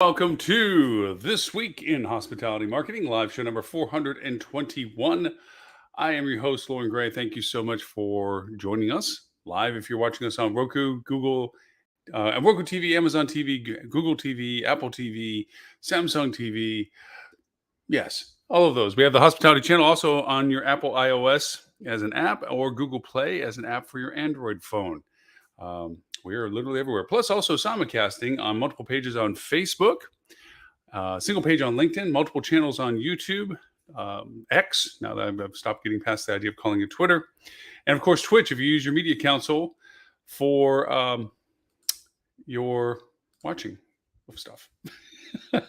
Welcome to This Week in Hospitality Marketing, live show number 421. I am your host, Lauren Gray. Thank you so much for joining us live. If you're watching us on Roku, Google, Roku TV, Amazon TV, Google TV, Apple TV, Samsung TV, yes, all of those. We have the Hospitality Channel also on your Apple iOS as an app or Google Play as an app for your Android phone. We are literally everywhere. Plus, also simulcasting on multiple pages on Facebook, single page on LinkedIn, multiple channels on YouTube, X, now that I've stopped getting past the idea of calling it Twitter, and of course, Twitch, if you use your media console for your watching of stuff. I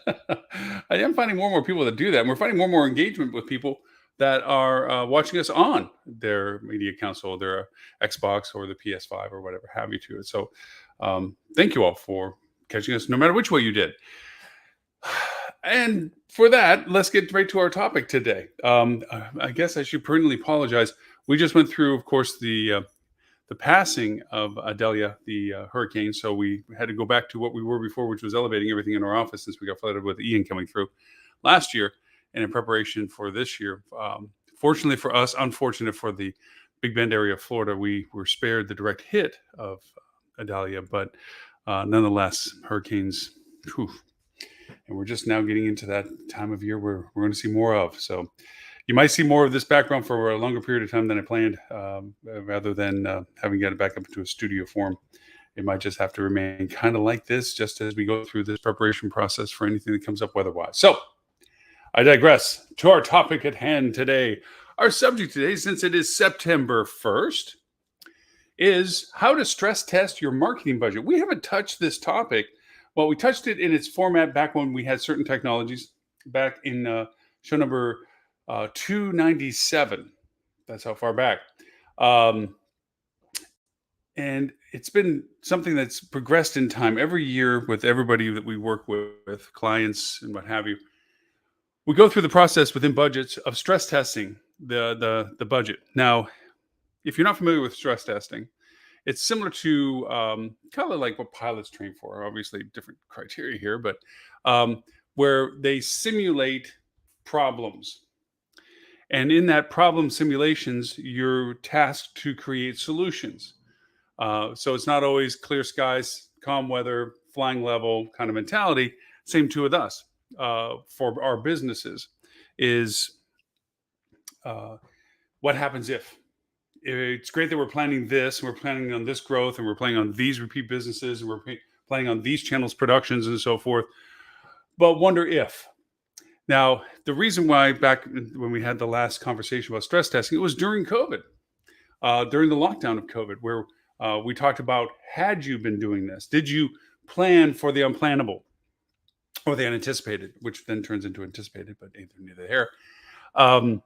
am finding more and more people that do that. And we're finding more and more engagement with people that are watching us on their media console, their Xbox or the PS5 or whatever have you to it. So thank you all for catching us, no matter which way you did. And for that, let's get right to our topic today. I guess I should prudently apologize. We just went through, of course, the passing of Idalia, the hurricane. So we had to go back to what we were before, which was elevating everything in our office since we got flooded with Ian coming through last year. And in preparation for this year, fortunately for us, unfortunate for the Big Bend area of Florida, we were spared the direct hit of Idalia. But nonetheless, hurricanes, whew, and we're just now getting into that time of year where we're going to see more of. So you might see more of this background for a longer period of time than I planned, rather than having got it back up into a studio form. It might just have to remain kind of like this just as we go through this preparation process for anything that comes up weather-wise. So I digress. To our topic at hand today. Our subject today, since it is September 1st, is how to stress test your marketing budget. We haven't touched this topic. Well, we touched it in its format back when we had certain technologies, back in show number 297. That's how far back. And it's been something that's progressed in time every year with everybody that we work with, clients and what have you. We go through the process within budgets of stress testing the budget. Now, if you're not familiar with stress testing, it's similar to kind of like what pilots train for. Obviously, different criteria here, but where they simulate problems. And in that problem simulations, you're tasked to create solutions. So it's not always clear skies, calm weather, flying level kind of mentality. Same too with us. For our businesses is what happens if. It's great that we're planning this, and we're planning on this growth, and we're planning on these repeat businesses, and we're planning on these channels, productions, and so forth. But wonder if. Now, the reason why back when we had the last conversation about stress testing, it was during COVID, during the lockdown of COVID, where we talked about, had you been doing this? Did you plan for the unplannable or the unanticipated, which then turns into anticipated, but neither here. And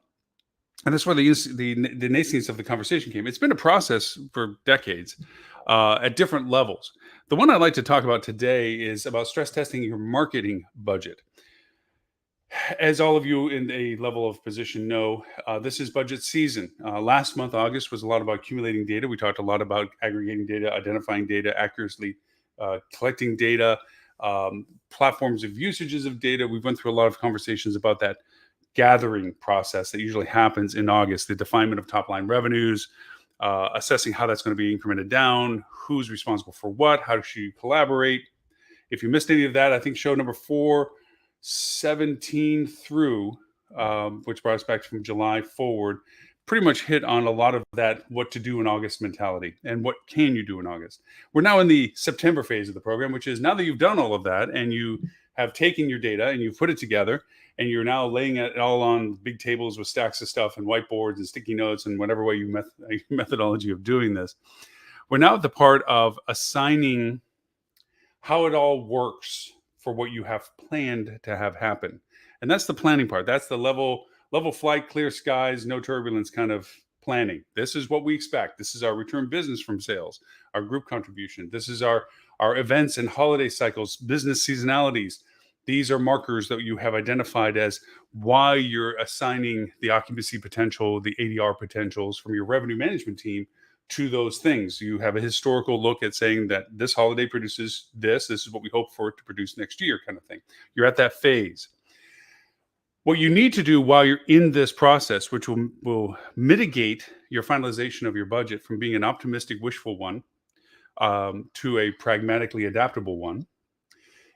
that's where the nascence of the conversation came. It's been a process for decades at different levels. The one I'd like to talk about today is about stress testing your marketing budget. As all of you in a level of position know, this is budget season. Last month, August, was a lot about accumulating data. We talked a lot about aggregating data, identifying data, accurately collecting data, platforms of usages of data. We went through a lot of conversations about that gathering process that usually happens in August, the definement of top line revenues, assessing how that's going to be incremented down, who's responsible for what, how should you collaborate. If you missed any of that, I think show number 417 through, which brought us back from July forward, pretty much hit on a lot of that what to do in August mentality and what can you do in August. We're now in the September phase of the program, which is now that you've done all of that and you have taken your data and you've put it together and you're now laying it all on big tables with stacks of stuff and whiteboards and sticky notes and whatever way you methodology of doing this. We're now at the part of assigning how it all works for what you have planned to have happen. And that's the planning part. That's the level flight, clear skies, no turbulence kind of planning. This is what we expect. This is our return business from sales, our group contribution. This is our events and holiday cycles, business seasonalities. These are markers that you have identified as why you're assigning the occupancy potential, the ADR potentials from your revenue management team to those things. You have a historical look at saying that this holiday produces this. This is what we hope for it to produce next year, kind of thing. You're at that phase. What you need to do while you're in this process, which will mitigate your finalization of your budget from being an optimistic, wishful one to a pragmatically adaptable one,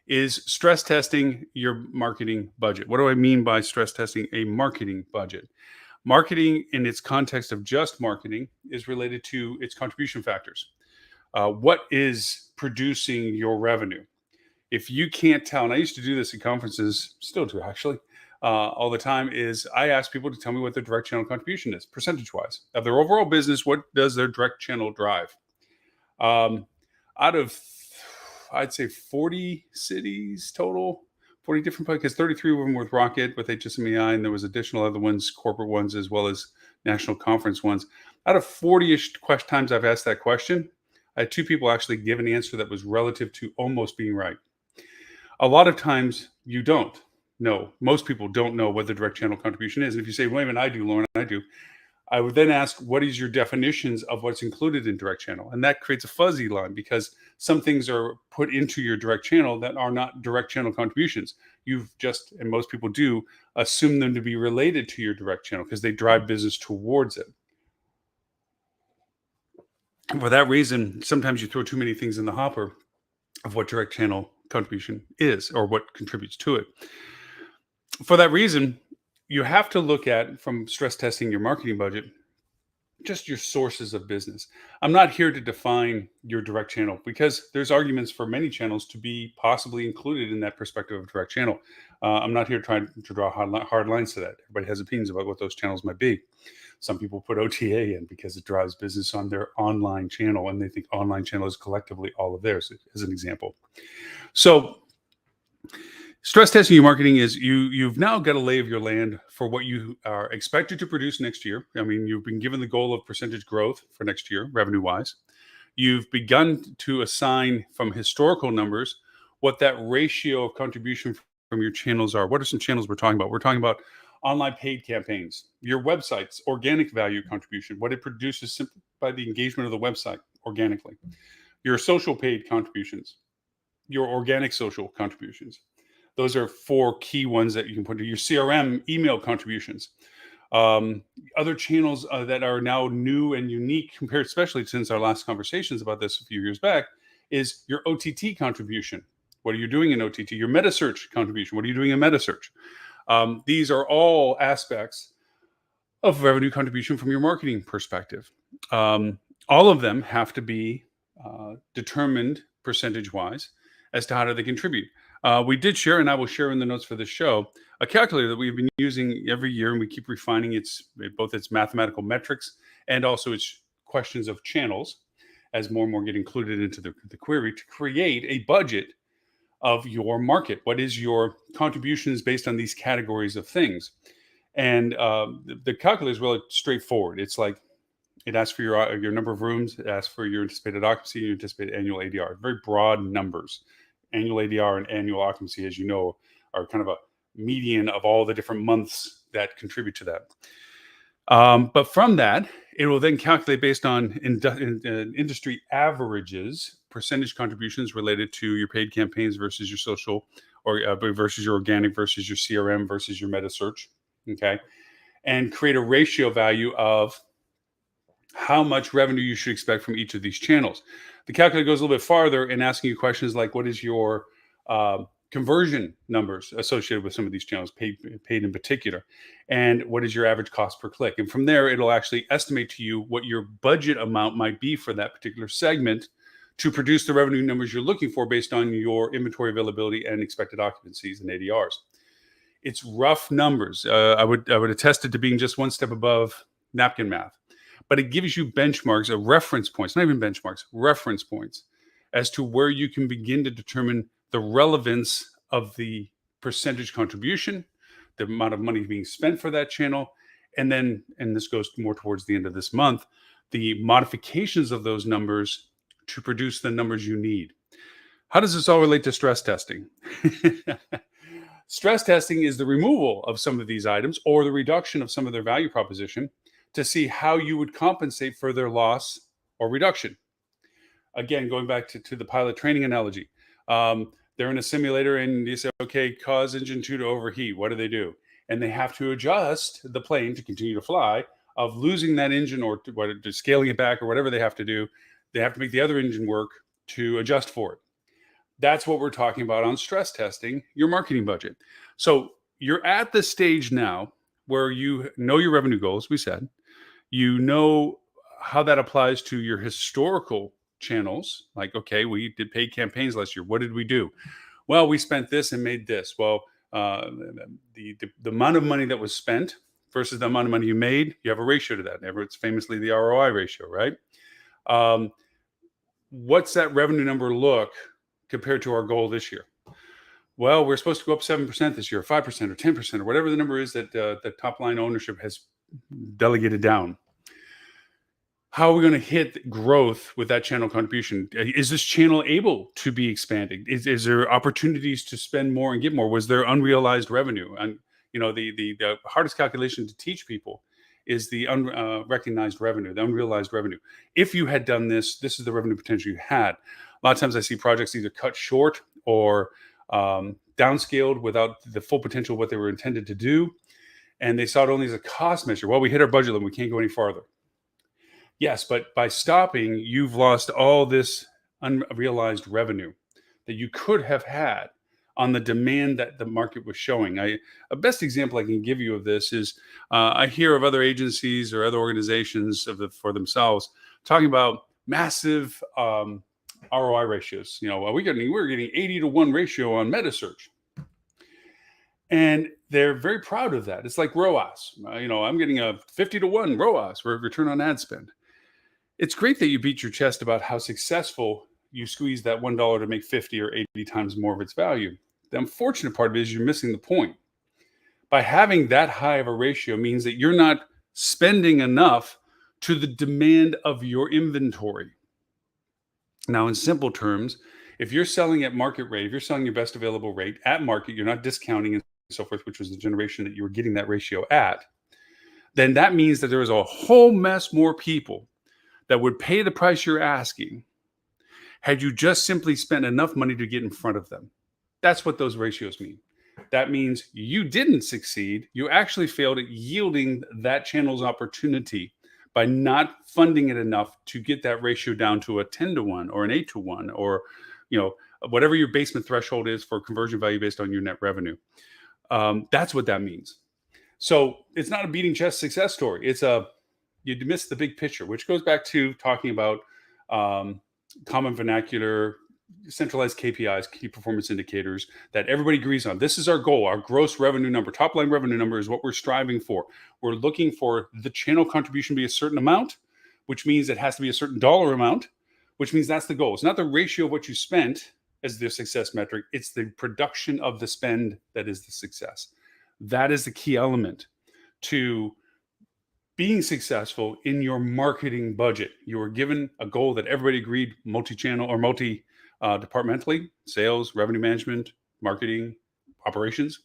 is stress testing your marketing budget. What do I mean by stress testing a marketing budget? Marketing, in its context of just marketing, is related to its contribution factors. What is producing your revenue? If you can't tell, and I used to do this at conferences, still do actually, all the time, is I ask people to tell me what their direct channel contribution is, percentage wise. Of their overall business, what does their direct channel drive? Out of, I'd say 40 cities total, 40 different, because 33 of them were with Rocket, with HSMEI, and there was additional other ones, corporate ones, as well as national conference ones. Out of 40-ish times I've asked that question, I had two people actually give an answer that was relative to almost being right. A lot of times you don't know. Most people don't know what the direct channel contribution is. And if you say, wait a minute, I do, Lauren, I do. I would then ask, what is your definitions of what's included in direct channel? And that creates a fuzzy line, because some things are put into your direct channel that are not direct channel contributions. You've just, and most people do, assume them to be related to your direct channel because they drive business towards it. And for that reason, sometimes you throw too many things in the hopper of what direct channel contribution is or what contributes to it. For that reason, you have to look at, from stress testing your marketing budget, just your sources of business. I'm not here to define your direct channel, because there's arguments for many channels to be possibly included in that perspective of direct channel. I'm not here trying to draw hard lines to that. Everybody has opinions about what those channels might be. Some people put OTA in because it drives business on their online channel, and they think online channel is collectively all of theirs, as an example. So stress testing your marketing is you've now got a lay of your land for what you are expected to produce next year. I mean, you've been given the goal of percentage growth for next year, revenue wise. You've begun to assign from historical numbers what that ratio of contribution from your channels are. What are some channels we're talking about? We're talking about online paid campaigns, your website's organic value contribution, what it produces simply by the engagement of the website organically, your social paid contributions, your organic social contributions. Those are four key ones that you can put to your CRM email contributions. Other channels that are now new and unique, compared, especially since our last conversations about this a few years back, is your OTT contribution. What are you doing in OTT? Your meta search contribution. What are you doing in meta search? These are all aspects of revenue contribution from your marketing perspective. All of them have to be determined percentage-wise as to how do they contribute. We did share, and I will share in the notes for this show, a calculator that we've been using every year, and we keep refining both its mathematical metrics and also its questions of channels as more and more get included into the query to create a budget of your market. What is your contributions based on these categories of things? And the calculator is really straightforward. It's like, it asks for your number of rooms, it asks for your anticipated occupancy, your anticipated annual ADR. Very broad numbers. Annual ADR and annual occupancy, as you know, are kind of a median of all the different months that contribute to that. But from that, it will then calculate based on industry averages, percentage contributions related to your paid campaigns versus your social, or versus your organic versus your CRM versus your meta search. Okay. And create a ratio value of how much revenue you should expect from each of these channels. The calculator goes a little bit farther in asking you questions like, what is your conversion numbers associated with some of these channels, paid in particular, and what is your average cost per click? And from there, it'll actually estimate to you what your budget amount might be for that particular segment to produce the revenue numbers you're looking for based on your inventory availability and expected occupancies and ADRs. It's rough numbers. I would attest it to being just one step above napkin math, but it gives you benchmarks, reference points, not even benchmarks, reference points as to where you can begin to determine the relevance of the percentage contribution, the amount of money being spent for that channel, and then, and this goes more towards the end of this month, the modifications of those numbers to produce the numbers you need. How does this all relate to stress testing? Stress testing is the removal of some of these items or the reduction of some of their value proposition to see how you would compensate for their loss or reduction. Again, going back to the pilot training analogy, they're in a simulator and you say, okay, cause engine 2 to overheat. What do? And they have to adjust the plane to continue to fly, of losing that engine or to scaling it back or whatever they have to do. They have to make the other engine work to adjust for it. That's what we're talking about on stress testing your marketing budget. So you're at the stage now where you know your revenue goals, we said. You know how that applies to your historical channels. Like, okay, we did paid campaigns last year. What did we do? Well, we spent this and made this. Well, the amount of money that was spent versus the amount of money you made, you have a ratio to that. It's famously the ROI ratio, right? What's that revenue number look compared to our goal this year? Well, we're supposed to go up 7% this year, 5% or 10%, or whatever the number is that the top line ownership has delegated down. How are we going to hit growth with that channel contribution? Is this channel able to be expanded? Is there opportunities to spend more and get more? Was there unrealized revenue? And the hardest calculation to teach people is the unrecognized revenue, the unrealized revenue. If you had done this is the revenue potential you had. A lot of times I see projects either cut short or downscaled without the full potential of what they were intended to do. And they saw it only as a cost measure. Well, we hit our budget limit, we can't go any farther. Yes, but by stopping, you've lost all this unrealized revenue that you could have had on the demand that the market was showing. A best example I can give you of this is I hear of other agencies or other organizations for themselves talking about massive ROI ratios. We're getting 80 to 1 ratio on metasearch. And they're very proud of that. It's like ROAS. I'm getting a 50 to 1 ROAS, return on ad spend. It's great that you beat your chest about how successful you squeeze that $1 to make 50 or 80 times more of its value. The unfortunate part of it is you're missing the point. By having that high of a ratio means that you're not spending enough to the demand of your inventory. Now, in simple terms, if you're selling at market rate, if you're selling your best available rate at market, you're not discounting and so forth, which was the generation that you were getting that ratio at, then that means that there is a whole mess more people that would pay the price you're asking had you just simply spent enough money to get in front of them. That's what those ratios mean. That means you didn't succeed. You actually failed at yielding that channel's opportunity by not funding it enough to get that ratio down to a 10 to 1 or an 8 to 1 or whatever your basement threshold is for conversion value based on your net revenue. That's what that means. So it's not a beating chest success story. You miss the big picture, which goes back to talking about common vernacular, centralized KPIs, key performance indicators that everybody agrees on. This is our goal. Our gross revenue number, top line revenue number is what we're striving for. We're looking for the channel contribution to be a certain amount, which means it has to be a certain dollar amount, which means that's the goal. It's not the ratio of what you spent as the success metric. It's the production of the spend that is the success. That is the key element to being successful in your marketing budget. You were given a goal that everybody agreed, multi-channel or multi-departmentally, sales, revenue management, marketing, operations,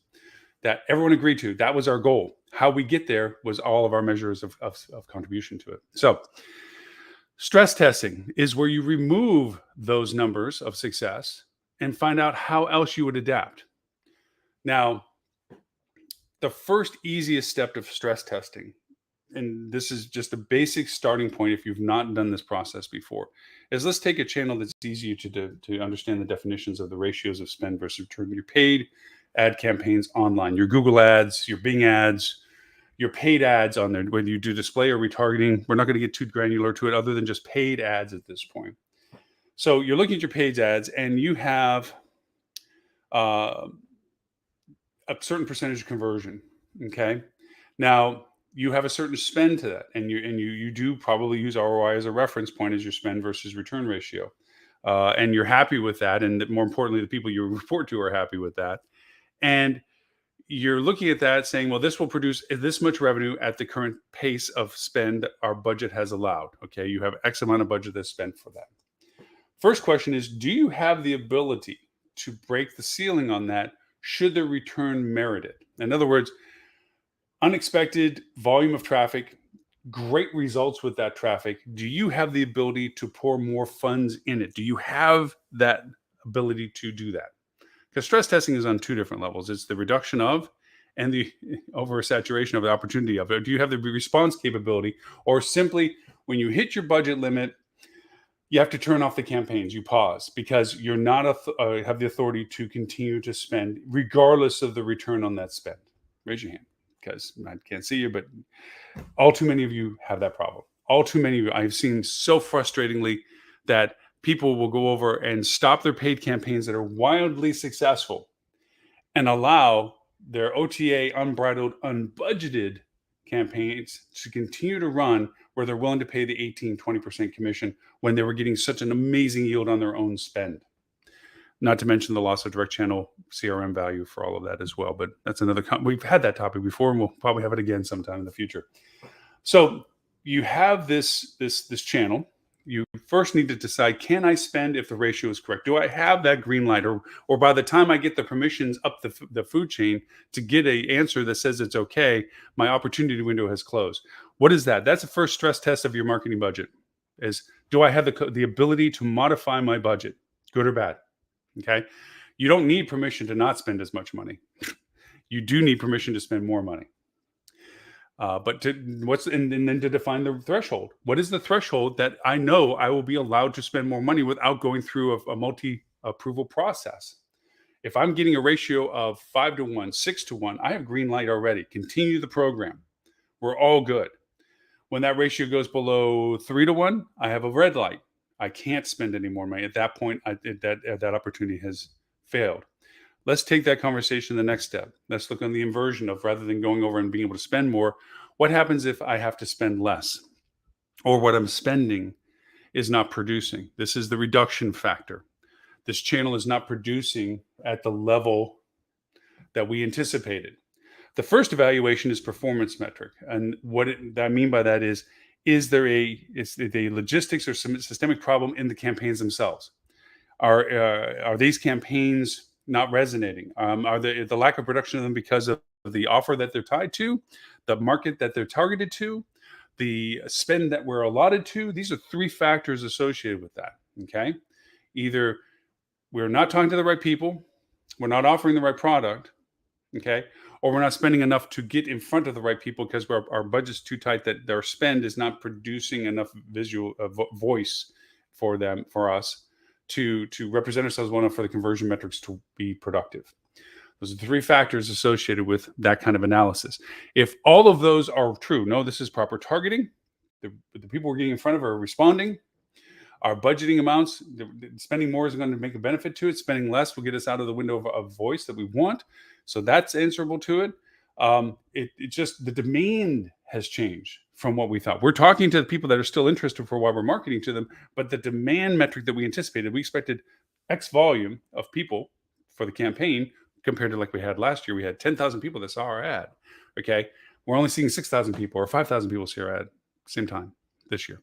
that everyone agreed to. That was our goal. How we get there was all of our measures of contribution to it. So stress testing is where you remove those numbers of success and find out how else you would adapt. Now, the first easiest step to stress testing, and this is just a basic starting point if you've not done this process before, is let's take a channel that's easy to understand the definitions of the ratios of spend versus return. Your paid ad campaigns online, your Google ads, your Bing ads, your paid ads on there, whether you do display or retargeting. We're not going to get too granular to it other than just paid ads at this point. So you're looking at your paid ads and you have a certain percentage of conversion. Okay. Now, you have a certain spend to that, and you do probably use ROI as a reference point as your spend versus return ratio, and you're happy with that, and more importantly, the people you report to are happy with that, and you're looking at that saying, well, this will produce this much revenue at the current pace of spend our budget has allowed. Okay, you have X amount of budget that's spent for that. First question is, do you have the ability to break the ceiling on that should the return merit it? In other words, unexpected volume of traffic great results with that traffic, do you have the ability to pour more funds in it? Do you have that ability to do that? Because stress testing is on two different levels. It's the reduction of and the oversaturation of the opportunity of it. Do you have the response capability, or simply when you hit your budget limit, you have to turn off the campaigns, you pause because you're not have the authority to continue to spend regardless of the return on that spend? Raise your hand because I can't see you, but all too many of you have that problem. All too many of you, I've seen so frustratingly that people will go over and stop their paid campaigns that are wildly successful and allow their OTA, unbridled, unbudgeted campaigns to continue to run where they're willing to pay the 18-20% commission when they were getting such an amazing yield on their own spend. Not to mention the loss of direct channel CRM value for all of that as well. But that's another, we've had that topic before and we'll probably have it again sometime in the future. So you have this channel. You first need to decide, can I spend if the ratio is correct? Do I have that green light? Or by the time I get the permissions up the food chain to get an answer that says it's okay, my opportunity window has closed. What is that? That's the first stress test of your marketing budget is, do I have the ability to modify my budget, good or bad? Okay. You don't need permission to not spend as much money. You do need permission to spend more money. But then to define the threshold. What is the threshold that I know I will be allowed to spend more money without going through a multi-approval process? If I'm getting a ratio of 5-to-1, 6-to-1, I have green light already. Continue the program. We're all good. When that ratio goes below 3-to-1, I have a red light. I can't spend any more money. At that point, that opportunity has failed. Let's take that conversation the next step. Let's look on the inversion of, rather than going over and being able to spend more, what happens if I have to spend less, or what I'm spending is not producing? This is the reduction factor. This channel is not producing at the level that we anticipated. The first evaluation is performance metric. And what I mean by that is there a logistics or some systemic problem in the campaigns themselves? Are these campaigns not resonating? Are the lack of production of them because of the offer that they're tied to, the market that they're targeted to, the spend that we're allotted to? These are three factors associated with that. Okay. Either we're not talking to the right people, we're not offering the right product, okay, or we're not spending enough to get in front of the right people because our budget's too tight that their spend is not producing enough visual voice for us to represent ourselves well enough for the conversion metrics to be productive. Those are the three factors associated with that kind of analysis. If all of those are true, no, this is proper targeting, the people we're getting in front of are responding, our budgeting amounts, spending more is going to make a benefit to it, spending less will get us out of the window of voice that we want. So that's answerable to it. It just, the demand has changed from what we thought. We're talking to the people that are still interested for why we're marketing to them, but the demand metric that we anticipated, we expected X volume of people for the campaign compared to like we had last year. We had 10,000 people that saw our ad. Okay. We're only seeing 6,000 people or 5,000 people see our ad same time this year.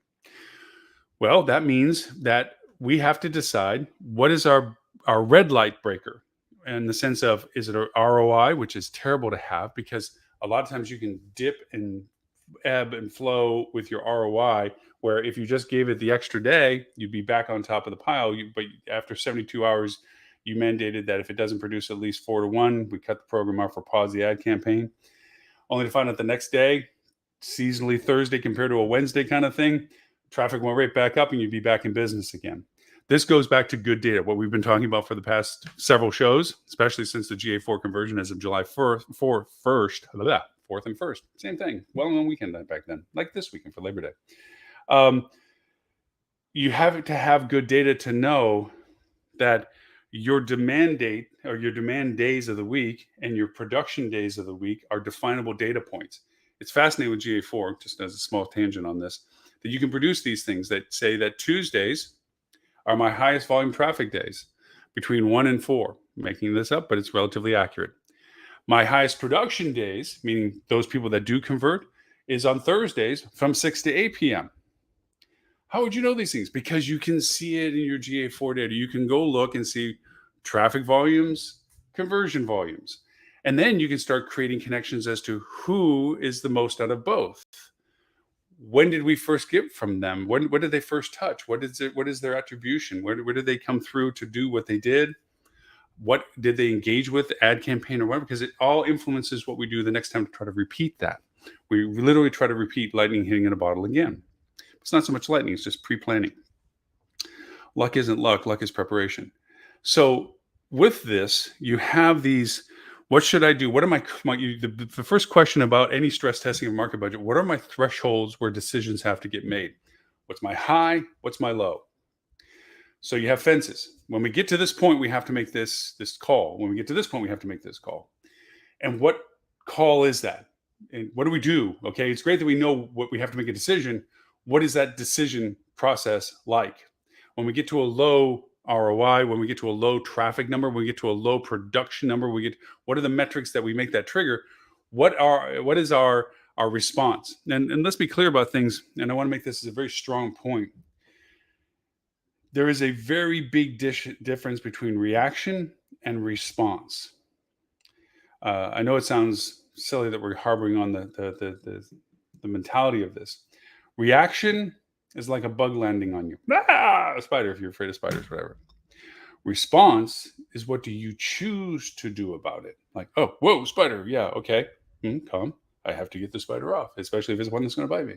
Well, that means that we have to decide what is our red light breaker, in the sense of, is it an ROI, which is terrible to have because a lot of times you can dip and ebb and flow with your ROI, where if you just gave it the extra day, you'd be back on top of the pile. But after 72 hours, you mandated that if it doesn't produce at least 4-to-1, we cut the program off or pause the ad campaign, only to find out the next day, seasonally Thursday compared to a Wednesday kind of thing, traffic went right back up and you'd be back in business again. This goes back to good data, what we've been talking about for the past several shows, especially since the GA4 conversion as of July 4th and 1st. Same thing. Well-known weekend back then, like this weekend for Labor Day. You have to have good data to know that your demand date or your demand days of the week and your production days of the week are definable data points. It's fascinating with GA4, just as a small tangent on this, that you can produce these things that say that Tuesdays are my highest volume traffic days between 1 and 4. I'm making this up, but it's relatively accurate. My highest production days, meaning those people that do convert, is on Thursdays from 6 to 8 p.m. How would you know these things? Because you can see it in your GA4 data. You can go look and see traffic volumes, conversion volumes. And then you can start creating connections as to who is the most out of both. when did we first get from them? What did they first touch? What is their attribution? Where did they come through to do what they did? What did they engage with, the ad campaign or whatever? Because it all influences what we do the next time to try to repeat that. We literally try to repeat lightning hitting in a bottle again. It's not so much lightning, it's just pre-planning. Luck isn't luck, luck is preparation. So with this, you have these, what should I do? What are the first question about any stress testing of market budget, what are my thresholds where decisions have to get made? What's my high? What's my low? So you have fences. When we get to this point, we have to make this call. When we get to this point, we have to make this call. And what call is that? And what do we do? Okay, it's great that we know what we have to make a decision. What is that decision process like? When we get to a low ROI, when we get to a low traffic number, when we get to a low production number, what are the metrics that we make that trigger? What is our response? And let's be clear about things. And I want to make this as a very strong point. There is a very big difference between reaction and response. I know it sounds silly that we're harboring on the mentality of this. Reaction is like a bug landing on you. A spider, if you're afraid of spiders, whatever. Response is, what do you choose to do about it? Like, oh, whoa, spider. Yeah, okay. Come. I have to get the spider off, especially if it's one that's going to bite me.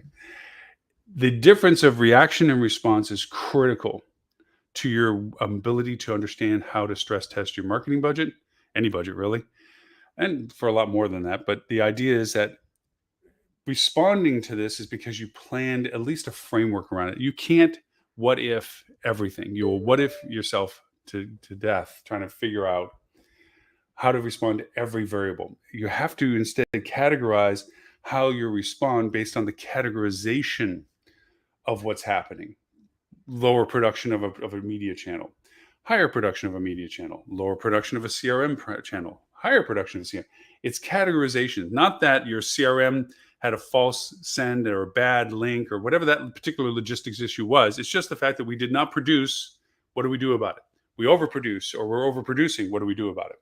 The difference of reaction and response is critical to your ability to understand how to stress test your marketing budget, any budget really, and for a lot more than that. But the idea is that responding to this is because you planned at least a framework around it. You can't what if everything. You'll what if yourself to death trying to figure out how to respond to every variable. You have to instead categorize how you respond based on the categorization of what's happening. Lower production of a media channel, higher production of a media channel, lower production of a CRM channel, higher production of CRM. It's categorization, not that your CRM had a false send or a bad link or whatever that particular logistics issue was. It's just the fact that we did not produce. What do we do about it? We overproduce, or we're overproducing. What do we do about it?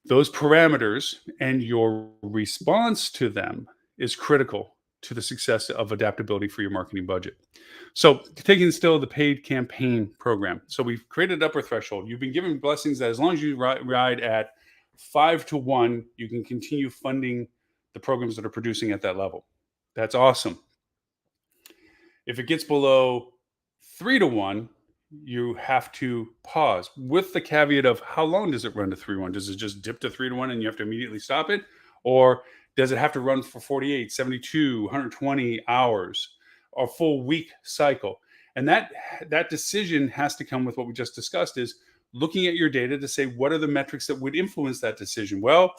Those parameters and your response to them is critical to the success of adaptability for your marketing budget. So taking still the paid campaign program. So we've created an upper threshold. You've been given blessings that as long as you ride at 5-to-1, you can continue funding the programs that are producing at that level. That's awesome. If it gets below 3-to-1, you have to pause with the caveat of how long does it run to 3-to-1? Does it just dip to 3-to-1 and you have to immediately stop it? Or does it have to run for 48, 72, 120 hours, a full week cycle? And that decision has to come with what we just discussed, is looking at your data to say, what are the metrics that would influence that decision? Well,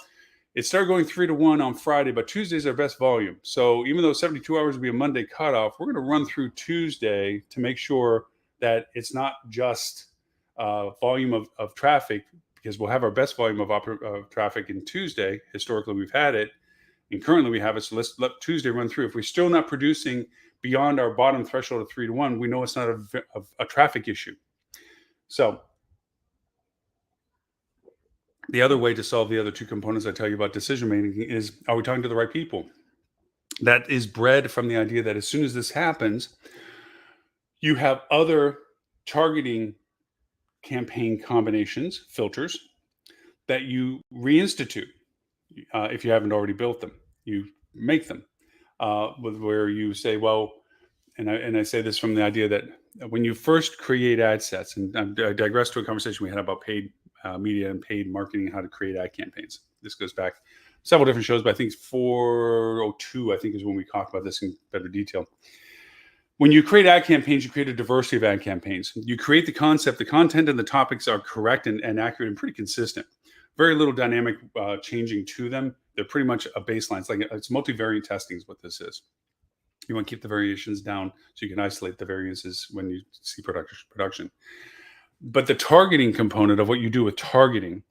it started going 3-to-1 on Friday, but Tuesday's our best volume. So even though 72 hours would be a Monday cutoff, we're going to run through Tuesday to make sure that it's not just volume of traffic, because we'll have our best volume of traffic in Tuesday. Historically, we've had it. And currently we have it, so let's let Tuesday run through. If we're still not producing beyond our bottom threshold of 3-to-1, we know it's not a traffic issue. So the other way to solve the other two components I tell you about decision making is, are we talking to the right people? That is bred from the idea that as soon as this happens, you have other targeting campaign combinations, filters, that you reinstitute. If you haven't already built them, you make them where you say, well, and I say this from the idea that when you first create ad sets, and I digress to a conversation we had about paid media and paid marketing and how to create ad campaigns. This goes back several different shows, but I think it's 402, I think, is when we talk about this in better detail. When you create ad campaigns, you create a diversity of ad campaigns. You create the concept, the content and the topics are correct and accurate and pretty consistent. Very little dynamic changing to them. They're pretty much a baseline. It's multivariate testing is what this is. You want to keep the variations down so you can isolate the variances when you see production. But the targeting component of what you do with targeting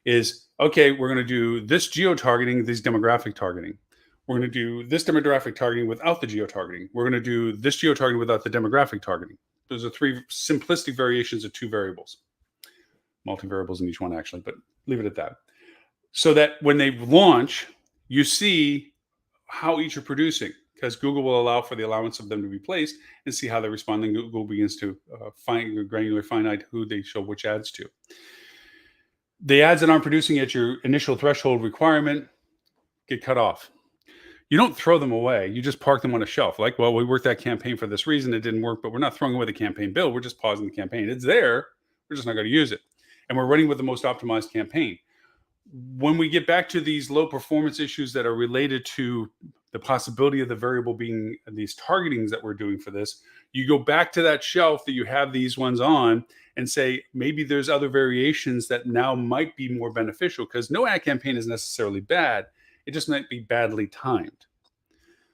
is, okay, we're going to do this geo-targeting, this demographic targeting. We're going to do this demographic targeting without the geo-targeting. We're going to do this geo-targeting without the demographic targeting. Those are three simplistic variations of two variables. Multi-variables in each one, actually, but leave it at that. So that when they launch, you see how each are producing. because Google will allow for the allowance of them to be placed and see how they're responding. Google begins to find granular finite who they show which ads to. The ads that aren't producing at your initial threshold requirement get cut off. You don't throw them away. You just park them on a shelf. Like, well, we worked that campaign for this reason. It didn't work, but we're not throwing away the campaign bill. We're just pausing the campaign. It's there. We're just not going to use it. And we're running with the most optimized campaign. When we get back to these low performance issues that are related to the possibility of the variable being these targetings that we're doing for this, you go back to that shelf that you have these ones on and say, maybe there's other variations that now might be more beneficial, because no ad campaign is necessarily bad. It just might be badly timed.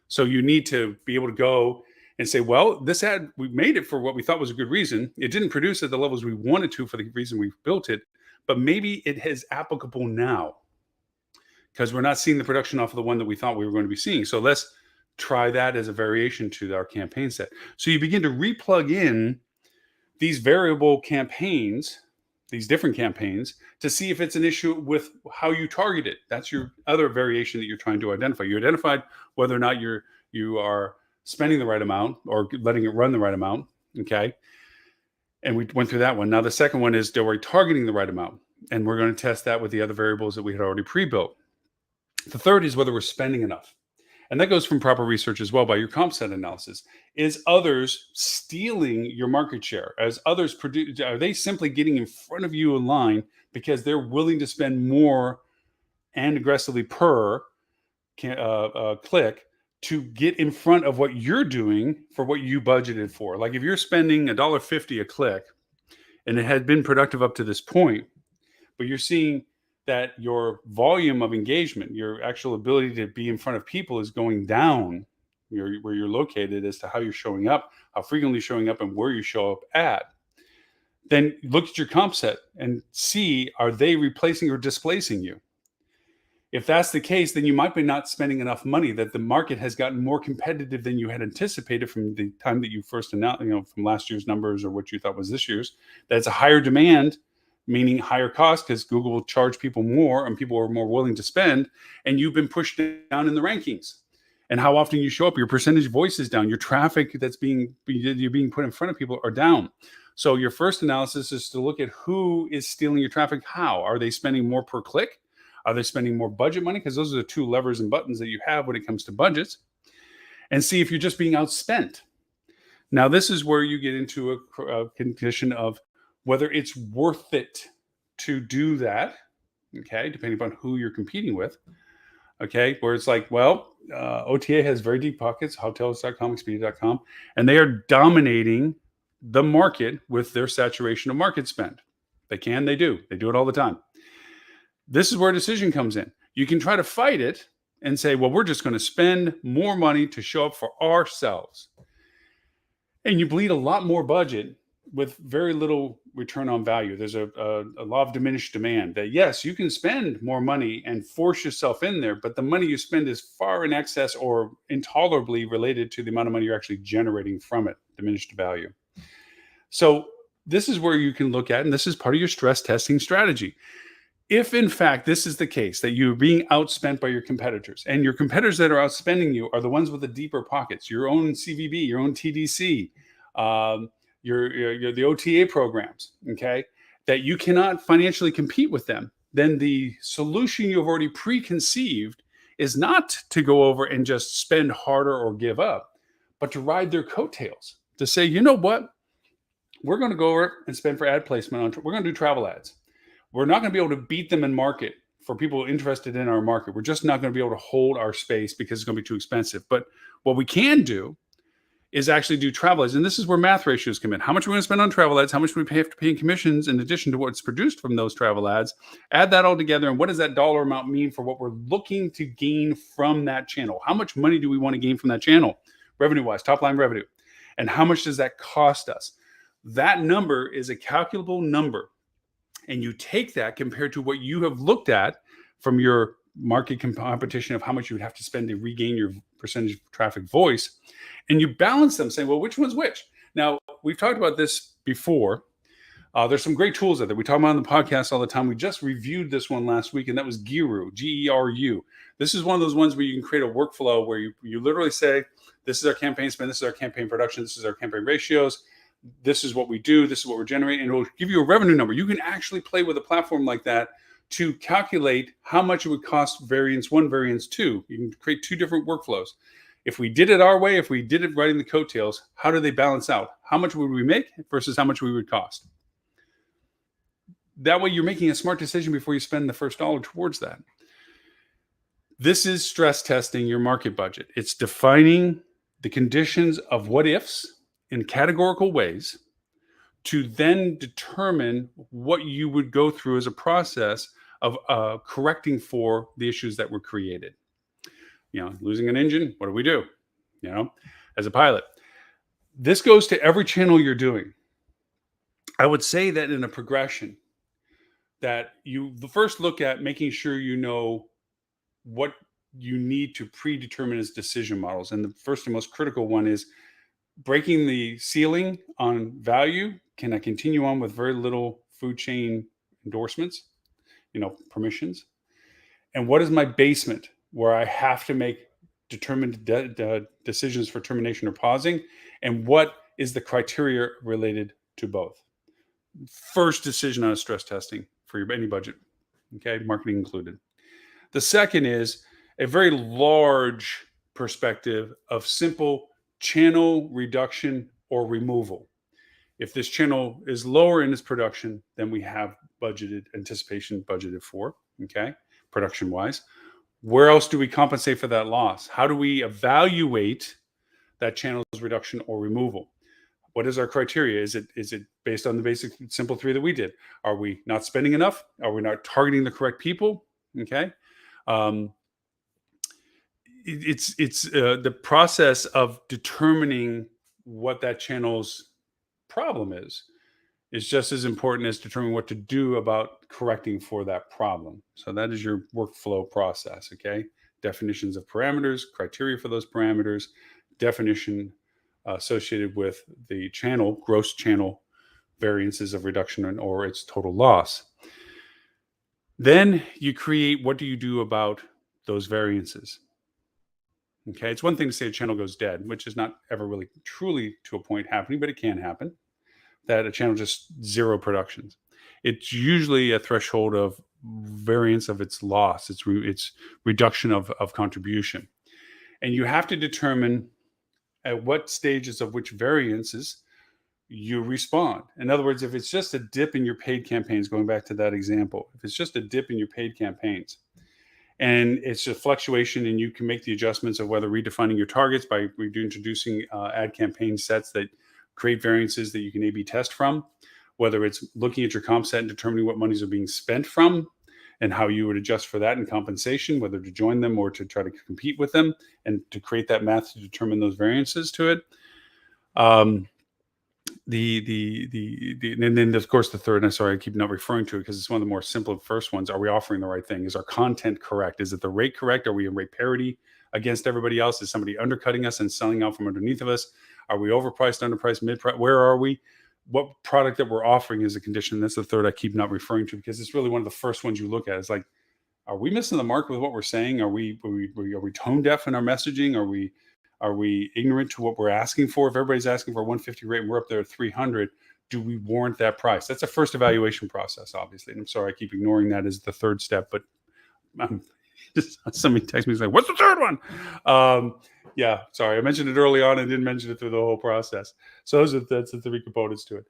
So you need to be able to go and say, well, this ad, we made it for what we thought was a good reason. It didn't produce at the levels we wanted to for the reason we built it, but maybe it is applicable now because we're not seeing the production off of the one that we thought we were going to be seeing. So let's try that as a variation to our campaign set. So you begin to replug in these variable campaigns, these different campaigns, to see if it's an issue with how you target it. That's your other variation that you're trying to identify. You identified whether or not you are spending the right amount or letting it run the right amount, okay? And we went through that one. Now the second one is, are we targeting the right amount? And we're going to test that with the other variables that we had already pre-built. The third is whether we're spending enough. And that goes from proper research as well by your comp set analysis. Is others stealing your market share? As others produce, are they simply getting in front of you in line because they're willing to spend more and aggressively per click to get in front of what you're doing for what you budgeted for? Like if you're spending $1.50 a click and it had been productive up to this point, but you're seeing that your volume of engagement, your actual ability to be in front of people is going down where you're located as to how you're showing up, how frequently showing up, and where you show up at, then look at your comp set and see, are they replacing or displacing you? If that's the case, then you might be not spending enough money, that the market has gotten more competitive than you had anticipated from the time that you first announced, from last year's numbers or what you thought was this year's, that it's a higher demand, meaning higher cost, because Google will charge people more and people are more willing to spend, and you've been pushed down in the rankings. And how often you show up, your percentage voice is down, your traffic you're being put in front of people are down. So your first analysis is to look at who is stealing your traffic. How? Are they spending more per click? Are they spending more budget money? Because those are the two levers and buttons that you have when it comes to budgets. And see if you're just being outspent. Now, this is where you get into a condition of whether it's worth it to do that, okay, depending upon who you're competing with, okay, where it's like, well, OTA has very deep pockets, Hotels.com, Expedia.com, and they are dominating the market with their saturation of market spend. They do it all the time. This is where a decision comes in. You can try to fight it and say, well, we're just going to spend more money to show up for ourselves. And you bleed a lot more budget with very little return on value. There's a law of diminished demand that, yes, you can spend more money and force yourself in there, but the money you spend is far in excess or intolerably related to the amount of money you're actually generating from it, diminished value. So this is where you can look at, and this is part of your stress testing strategy. If in fact this is the case, that you're being outspent by your competitors, and your competitors that are outspending you are the ones with the deeper pockets, your own CVB, your own TDC, the OTA programs, okay, that you cannot financially compete with them, then the solution you've already preconceived is not to go over and just spend harder or give up, but to ride their coattails, to say, you know what, we're going to go over and spend for ad placement. We're going to do travel ads. We're not going to be able to beat them in market for people interested in our market. We're just not going to be able to hold our space because it's going to be too expensive. But what we can do is actually do travel ads. And this is where math ratios come in. How much are we going to spend on travel ads? How much do we have to pay in commissions in addition to what's produced from those travel ads? Add that all together. And what does that dollar amount mean for what we're looking to gain from that channel? How much money do we want to gain from that channel, revenue-wise, top-line revenue? And how much does that cost us? That number is a calculable number. And you take that compared to what you have looked at from your market competition of how much you would have to spend to regain your percentage of traffic voice, and you balance them, saying, well, which one's which? Now, we've talked about this before, There's some great tools out there. We talk about on the podcast all the time. We just reviewed this one last week, and that was Geru, Geru. This is one of those ones where you can create a workflow where you literally say, this is our campaign spend, this is our campaign production, this is our campaign ratios, this is what we do, this is what we're generating, and it will give you a revenue number. You can actually play with a platform like that to calculate how much it would cost variance one, variance two. You can create two different workflows. If we did it our way, if we did it right in the coattails, how do they balance out? How much would we make versus how much we would cost? That way you're making a smart decision before you spend the first dollar towards that. This is stress testing your market budget. It's defining the conditions of what ifs in categorical ways to then determine what you would go through as a process of correcting for the issues that were created. Losing an engine, what do we do? As a pilot. This goes to every channel you're doing. I would say that in a progression, that you first look at making sure you know what you need to predetermine as decision models. And the first and most critical one is breaking the ceiling on value. Can I continue on with very little food chain endorsements, permissions? And what is my basement where I have to make determined decisions for termination or pausing? And what is the criteria related to both? First decision on a stress testing for any budget, okay, marketing included. The second is a very large perspective of simple channel reduction or removal. If this channel is lower in its production than we have anticipation budgeted for, okay, production wise, where else do we compensate for that loss? How do we evaluate that channel's reduction or removal? What is our criteria? Is it based on the basic simple three that we did? Are we not spending enough? Are we not targeting the correct people? Okay. It's the process of determining what that channel's problem is just as important as determining what to do about correcting for that problem. So that is your workflow process. Okay. Definitions of parameters, criteria for those parameters, definition associated with the channel, gross channel variances of reduction or its total loss. Then you create, what do you do about those variances? Okay, it's one thing to say a channel goes dead, which is not ever really truly to a point happening, but it can happen, that a channel just zero productions. It's usually a threshold of variance of its loss, its reduction of contribution. And you have to determine at what stages of which variances you respond. In other words, if it's just a dip in your paid campaigns, going back to that example, if it's just a dip in your paid campaigns and it's a fluctuation and you can make the adjustments of whether redefining your targets by introducing ad campaign sets that create variances that you can A/B test from, whether it's looking at your comp set and determining what monies are being spent from and how you would adjust for that in compensation, whether to join them or to try to compete with them and to create that math to determine those variances to it. And then of course the third, and sorry, I keep not referring to it because it's one of the more simple first ones. Are we offering the right thing? Is our content correct? Is it the rate correct? Are we in rate parity against everybody else? Is somebody undercutting us and selling out from underneath of us? Are we overpriced, underpriced, mid-price? Where are we? What product that we're offering is a condition. That's the third I keep not referring to because it's really one of the first ones you look at. It's like, are we missing the mark with what we're saying? Are we tone deaf in our messaging? Are we ignorant to what we're asking for? If everybody's asking for a 150 rate and we're up there at 300, do we warrant that price? That's a first evaluation process, obviously. And I'm sorry I keep ignoring that as the third step, but just somebody text me like, what's the third one? Yeah, sorry. I mentioned it early on and didn't mention it through the whole process. So that's the three components to it.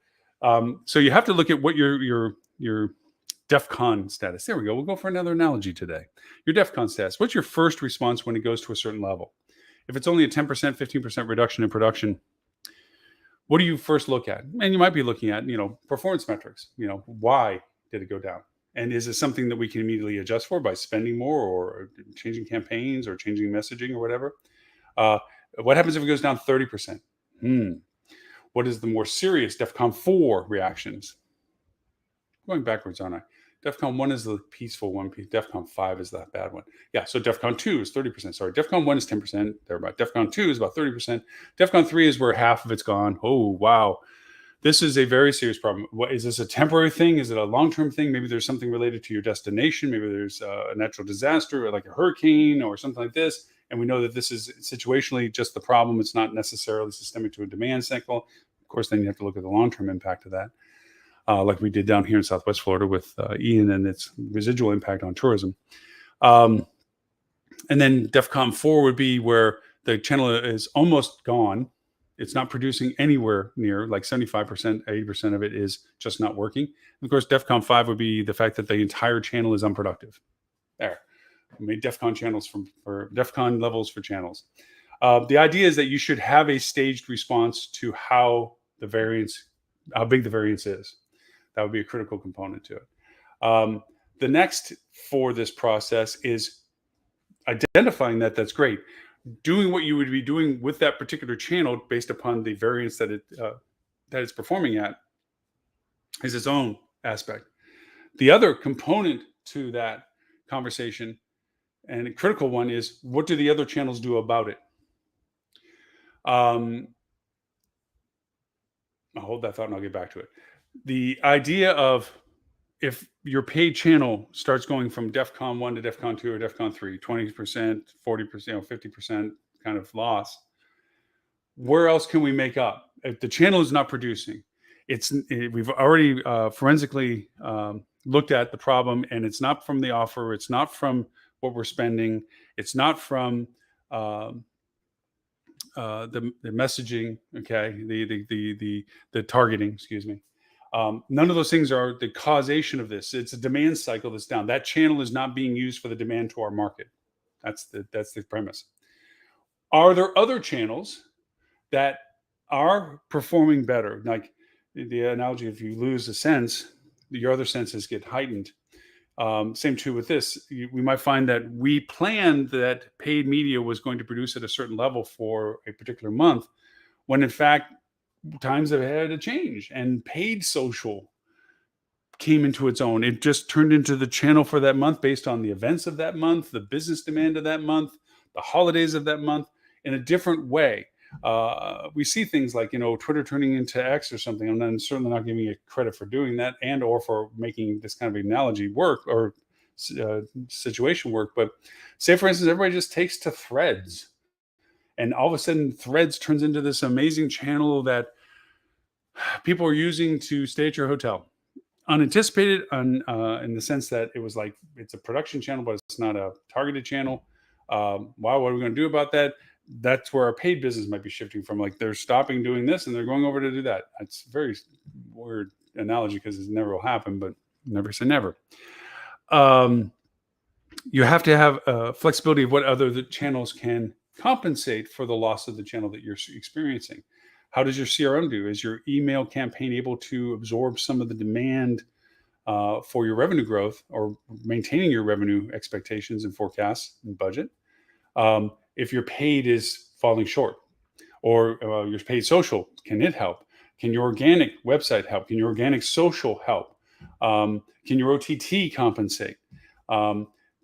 So you have to look at what your DEFCON status. There we go. We'll go for another analogy today. Your DEFCON status. What's your first response when it goes to a certain level? If it's only a 10%, 15% reduction in production, what do you first look at? And you might be looking at, performance metrics. Why did it go down? And is it something that we can immediately adjust for by spending more or changing campaigns or changing messaging or whatever? What happens if it goes down 30%? What is the more serious DEFCON 4 reactions? Going backwards, aren't I? DEFCON 1 is the peaceful one. DEFCON 5 is that bad one. Yeah, so DEFCON 2 is 30%. Sorry, DEFCON 1 is 10%. Thereabout. DEFCON 2 is about 30%. DEFCON 3 is where half of it's gone. Oh, wow. This is a very serious problem. What is this, a temporary thing? Is it a long-term thing? Maybe there's something related to your destination. Maybe there's a natural disaster or like a hurricane or something like this. And we know that this is situationally just the problem. It's not necessarily systemic to a demand cycle. Of course, then you have to look at the long-term impact of that, like we did down here in Southwest Florida with Ian and its residual impact on tourism. And then DEFCON 4 would be where the channel is almost gone. It's not producing anywhere near, like 75%, 80% of it is just not working. And of course, DEFCON 5 would be the fact that the entire channel is unproductive. There, we made DEFCON channels for DEFCON levels for channels. The idea is that you should have a staged response to how big the variance is. That would be a critical component to it. The next for this process is identifying that. That's great. Doing what you would be doing with that particular channel based upon the variance that it's performing at is its own aspect. The other component to that conversation, and a critical one, is what do the other channels do about it? I'll hold that thought and I'll get back to it. The idea of, if your paid channel starts going from DEFCON 1 to DEFCON 2 or DEFCON 3, 20%, 40%, 50% kind of loss, where else can we make up? If the channel is not producing, we've already forensically looked at the problem, and it's not from the offer, it's not from what we're spending, it's not from the messaging, okay, the targeting, excuse me. None of those things are the causation of this. It's a demand cycle that's down. That channel is not being used for the demand to our market. That's the premise. Are there other channels that are performing better? Like the analogy, if you lose a sense, your other senses get heightened. Same too with this. We might find that we planned that paid media was going to produce at a certain level for a particular month, when in fact times have had a change and paid social came into its own. It just turned into the channel for that month based on the events of that month, the business demand of that month, the holidays of that month, in a different way. We see things like, Twitter turning into X or something. I'm certainly not giving you credit for doing that and or for making this kind of analogy work or situation work. But say, for instance, everybody just takes to Threads. And all of a sudden, Threads turns into this amazing channel that people are using to stay at your hotel. Unanticipated, in the sense that it was like, it's a production channel, but it's not a targeted channel. Wow, what are we going to do about that? That's where our paid business might be shifting from. Like, they're stopping doing this and they're going over to do that. It's a very weird analogy because it never will happen, but never say never. You have to have flexibility of what other channels can compensate for the loss of the channel that you're experiencing. How does your CRM do? Is your email campaign able to absorb some of the demand for your revenue growth, or maintaining your revenue expectations and forecasts and budget? If your paid is falling short, or your paid social, can it help? Can your organic website help? Can your organic social help? Can your OTT compensate?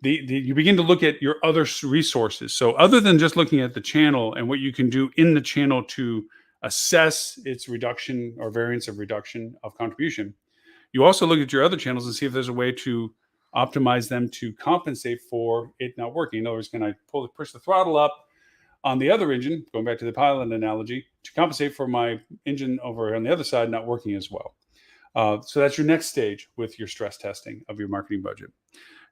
You begin to look at your other resources. So other than just looking at the channel and what you can do in the channel to assess its reduction or variance of reduction of contribution, you also look at your other channels and see if there's a way to optimize them to compensate for it not working. In other words, can I push the throttle up on the other engine, going back to the pilot analogy, to compensate for my engine over on the other side not working as well? So that's your next stage with your stress testing of your marketing budget,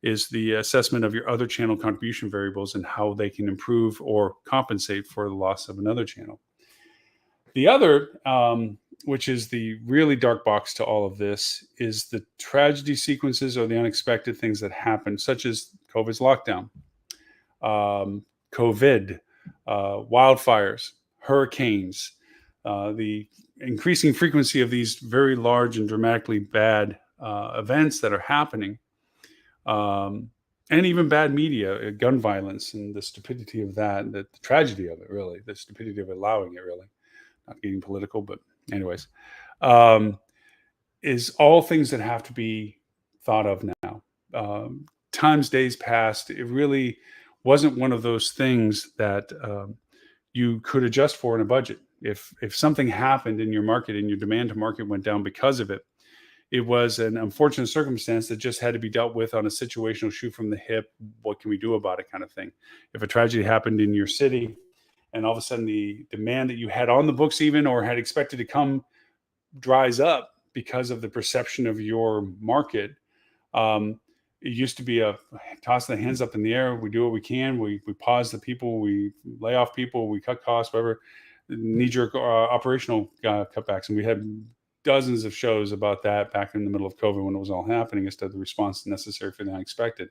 is the assessment of your other channel contribution variables and how they can improve or compensate for the loss of another channel. The other, which is the really dark box to all of this, is the tragedy sequences or the unexpected things that happen, such as COVID's lockdown, COVID, wildfires, hurricanes, the increasing frequency of these very large and dramatically bad events that are happening, and even bad media, gun violence, and the stupidity of that, the tragedy of it, really, the stupidity of allowing it, really. Not getting political, but anyways, is all things that have to be thought of now. Times, days past, it really wasn't one of those things that you could adjust for in a budget. if something happened in your market and your demand to market went down because of it, it was an unfortunate circumstance that just had to be dealt with on a situational shoot from the hip. What can we do about it, kind of thing? If a tragedy happened in your city and all of a sudden the demand that you had on the books even or had expected to come dries up because of the perception of your market. It used to be a toss the hands up in the air. We do what we can. We pause the people. We lay off people. We cut costs, whatever. Knee-jerk operational cutbacks. And we had dozens of shows about that back in the middle of COVID when it was all happening as to the response necessary for the unexpected.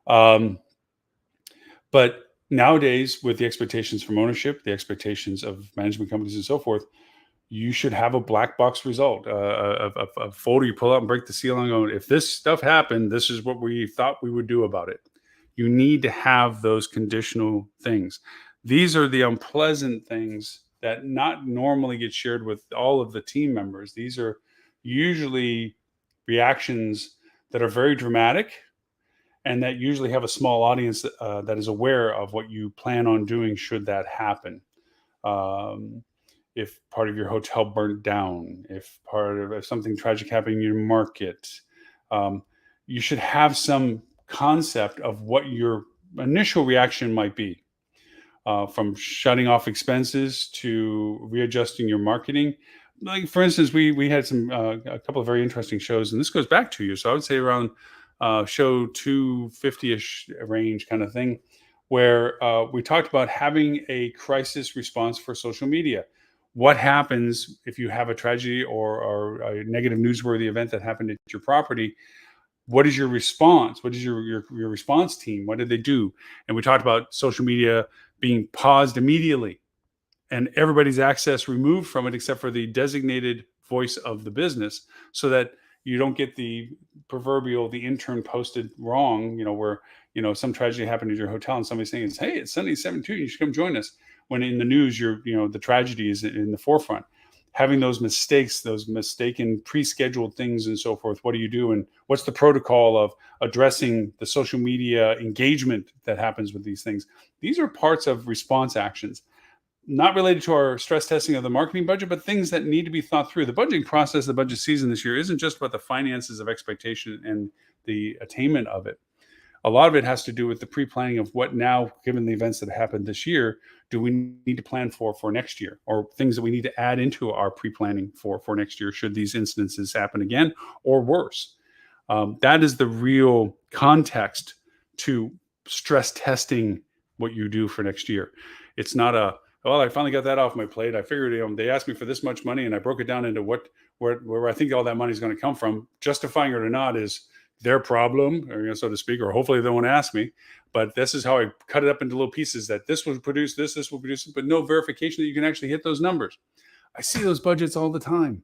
But nowadays, with the expectations from ownership, the expectations of management companies and so forth, you should have a black box result, a folder you pull out and break the seal and go, if this stuff happened, this is what we thought we would do about it. You need to have those conditional things. These are the unpleasant things that not normally get shared with all of the team members. These are usually reactions that are very dramatic and that usually have a small audience that is aware of what you plan on doing should that happen. If part of your hotel burnt down, if something tragic happened in your market, you should have some concept of what your initial reaction might be, from shutting off expenses to readjusting your marketing. Like, for instance, we had a couple of very interesting shows, and this goes back 2 years. So I would say around show 250-ish range kind of thing, where we talked about having a crisis response for social media. What happens if you have a tragedy or a negative newsworthy event that happened at your property? What is your response? What is your response team? What did they do? And we talked about social media being paused immediately and everybody's access removed from it except for the designated voice of the business, so that you don't get the proverbial, the intern posted wrong, where, some tragedy happened at your hotel and somebody's saying, hey, it's Sunday 7-2, you should come join us. When in the news, the tragedy is in the forefront. Having those mistakes, those mistaken pre-scheduled things and so forth, what do you do? And what's the protocol of addressing the social media engagement that happens with these things? These are parts of response actions, not related to our stress testing of the marketing budget, but things that need to be thought through. The budgeting process, the budget season this year isn't just about the finances of expectation and the attainment of it. A lot of it has to do with the pre-planning of what now, given the events that happened this year, do we need to plan for next year, or things that we need to add into our pre-planning for next year should these incidences happen again or worse. That is the real context to stress testing what you do for next year. It's not I finally got that off my plate. I figured they asked me for this much money and I broke it down into where I think all that money is going to come from. Justifying it or not is their problem, or so to speak, or hopefully they won't ask me. But this is how I cut it up into little pieces, that this will produce this will produce it, but no verification that you can actually hit those numbers. I see those budgets all the time.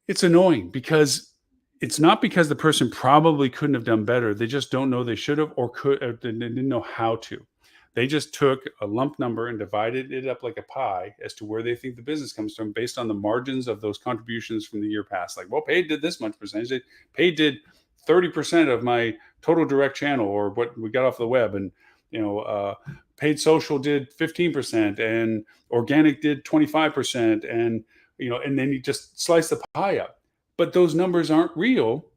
It's annoying because it's not because the person probably couldn't have done better. They just don't know they should have or could, or they didn't know how to. They just took a lump number and divided it up like a pie as to where they think the business comes from based on the margins of those contributions from the year past. Like, well, Paid did this much percentage. Paid did 30% of my total direct channel, or what we got off the web, and paid social did 15%, and organic did 25%, and and then you just slice the pie up. But those numbers aren't real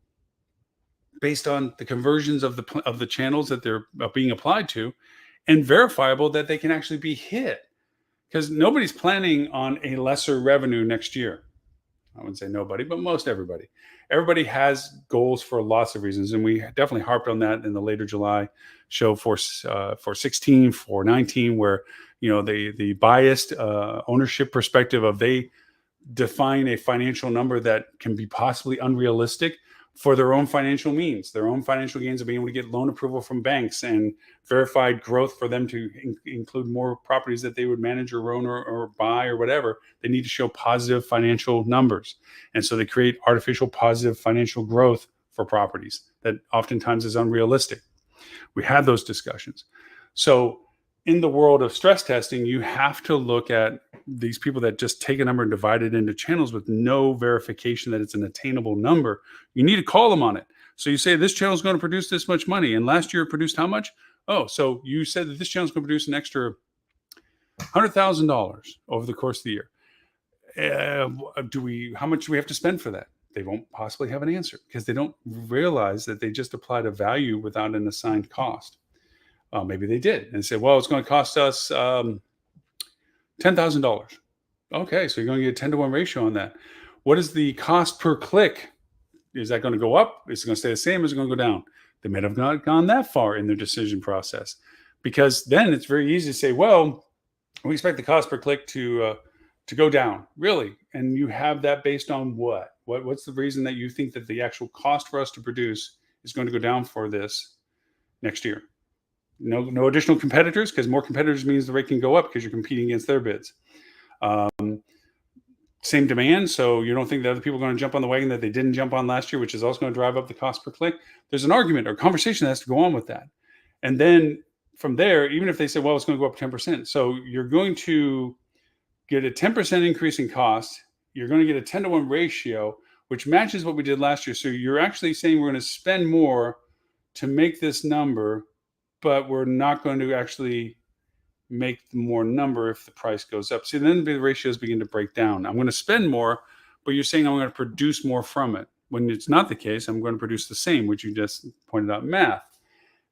based on the conversions of the channels that they're being applied to, and verifiable that they can actually be hit, because nobody's planning on a lesser revenue next year. I wouldn't say nobody, but most everybody. Everybody has goals for lots of reasons, and we definitely harped on that in the later July show for 16, for 19, where the biased ownership perspective of they define a financial number that can be possibly unrealistic for their own financial means, their own financial gains of being able to get loan approval from banks and verified growth for them to include more properties that they would manage or own or buy or whatever. They need to show positive financial numbers. And so they create artificial positive financial growth for properties that oftentimes is unrealistic. We had those discussions. So in the world of stress testing, you have to look at these people that just take a number and divide it into channels with no verification that it's an attainable number. You need to call them on it. So you say this channel is going to produce this much money, and last year it produced how much? Oh, so you said that this channel is going to produce an extra $100,000 over the course of the year. How much do we have to spend for that? They won't possibly have an answer because they don't realize that they just applied a value without an assigned cost. Maybe they did and said, well, it's going to cost us $10,000. Okay, so you're going to get a 10-to-1 ratio on that. What is the cost per click? Is that going to go up? Is it going to stay the same? Is it going to go down? They may have not gone that far in their decision process, because then it's very easy to say, well, we expect the cost per click to go down. Really? And you have that based on what? What's the reason that you think that the actual cost for us to produce is going to go down for this next year? No additional competitors, because more competitors means the rate can go up because you're competing against their bids. Same demand, so you don't think that other people are going to jump on the wagon that they didn't jump on last year, which is also going to drive up the cost per click. There's an argument or conversation that has to go on with that. And then from there, even if they say, well, it's going to go up 10%. So you're going to get a 10% increase in cost. You're going to get a 10-to-1 ratio, which matches what we did last year. So you're actually saying we're going to spend more to make this number, but we're not going to actually make more number if the price goes up. See, then the ratios begin to break down. I'm going to spend more, but you're saying I'm going to produce more from it. When it's not the case, I'm going to produce the same, which you just pointed out in math.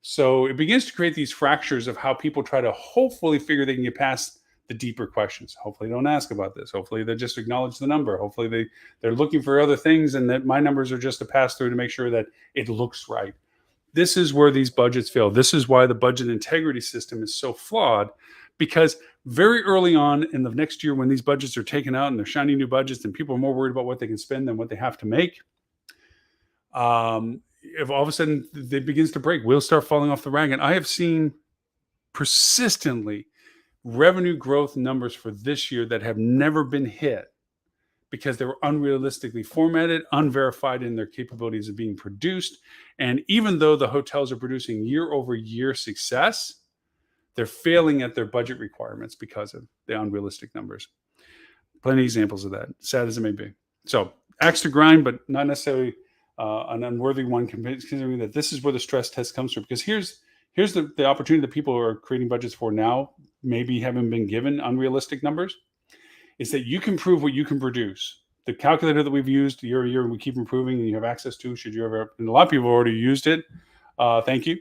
So it begins to create these fractures of how people try to hopefully figure they can get past the deeper questions. Hopefully they don't ask about this. Hopefully they just acknowledge the number. Hopefully they're looking for other things, and that my numbers are just a pass through to make sure that it looks right. This is where these budgets fail. This is why the budget integrity system is so flawed, because very early on in the next year, when these budgets are taken out and they're shiny new budgets and people are more worried about what they can spend than what they have to make, if all of a sudden it begins to break, wheels start falling off the wagon. I have seen persistently revenue growth numbers for this year that have never been hit because they were unrealistically formatted, unverified in their capabilities of being produced. And even though the hotels are producing year over year success, they're failing at their budget requirements because of the unrealistic numbers. Plenty of examples of that, sad as it may be. So axe to grind, but not necessarily an unworthy one, considering that this is where the stress test comes from. Because here's the opportunity that people are creating budgets for now, maybe haven't been given unrealistic numbers, is that you can prove what you can produce. The calculator that we've used year to year, and we keep improving, and you have access to, should you ever, and a lot of people have already used it. Thank you.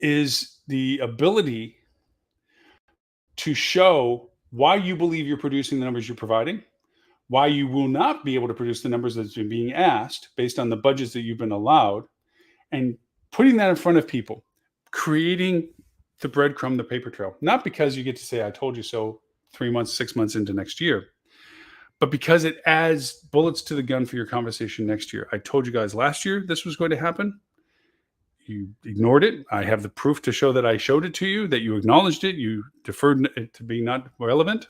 Is the ability to show why you believe you're producing the numbers you're providing, why you will not be able to produce the numbers that's been being asked based on the budgets that you've been allowed, and putting that in front of people, creating the breadcrumb, the paper trail, not because you get to say, I told you so 3 months, 6 months into next year, but because it adds bullets to the gun for your conversation next year. I told you guys last year this was going to happen. You ignored it. I have the proof to show that I showed it to you, that you acknowledged it. You deferred it to be not relevant.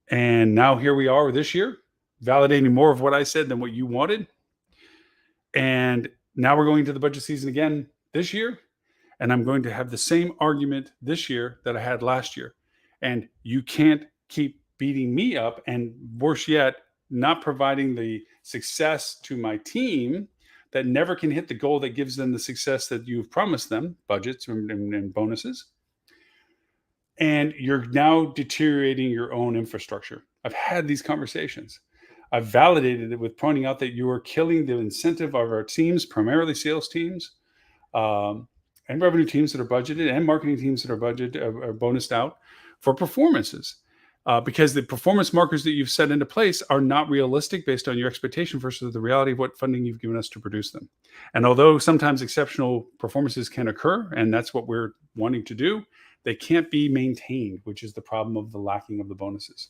And now here we are this year, validating more of what I said than what you wanted. And now we're going to the budget season again this year. And I'm going to have the same argument this year that I had last year. And you can't keep beating me up, and worse yet, not providing the success to my team that never can hit the goal that gives them the success that you've promised them, budgets and bonuses. And you're now deteriorating your own infrastructure. I've had these conversations. I've validated it with pointing out that you are killing the incentive of our teams, primarily sales teams, and revenue teams that are budgeted, and marketing teams that are budgeted, are bonused out for performances. Because the performance markers that you've set into place are not realistic based on your expectation versus the reality of what funding you've given us to produce them. And although sometimes exceptional performances can occur, and that's what we're wanting to do, they can't be maintained, which is the problem of the lacking of the bonuses.